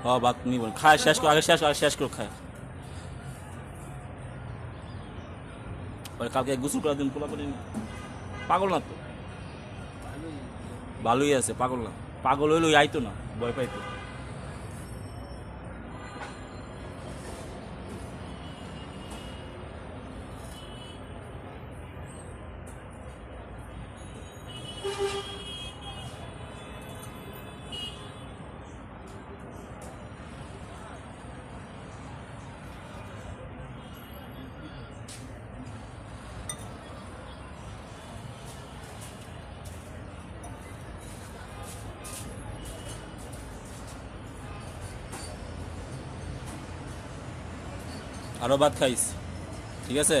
হ্যাঁ ভাত নিব, খায় শেষ করে, আগে শেষ করে খায়। কালকে গোসল করার দিন পোলা করিনি, পাগল না তো, ভালোই আছে, পাগল না। পাগল হইলে আইতো না, ভয় পাইতো। আরো ভাত খাইস, ঠিক আছে।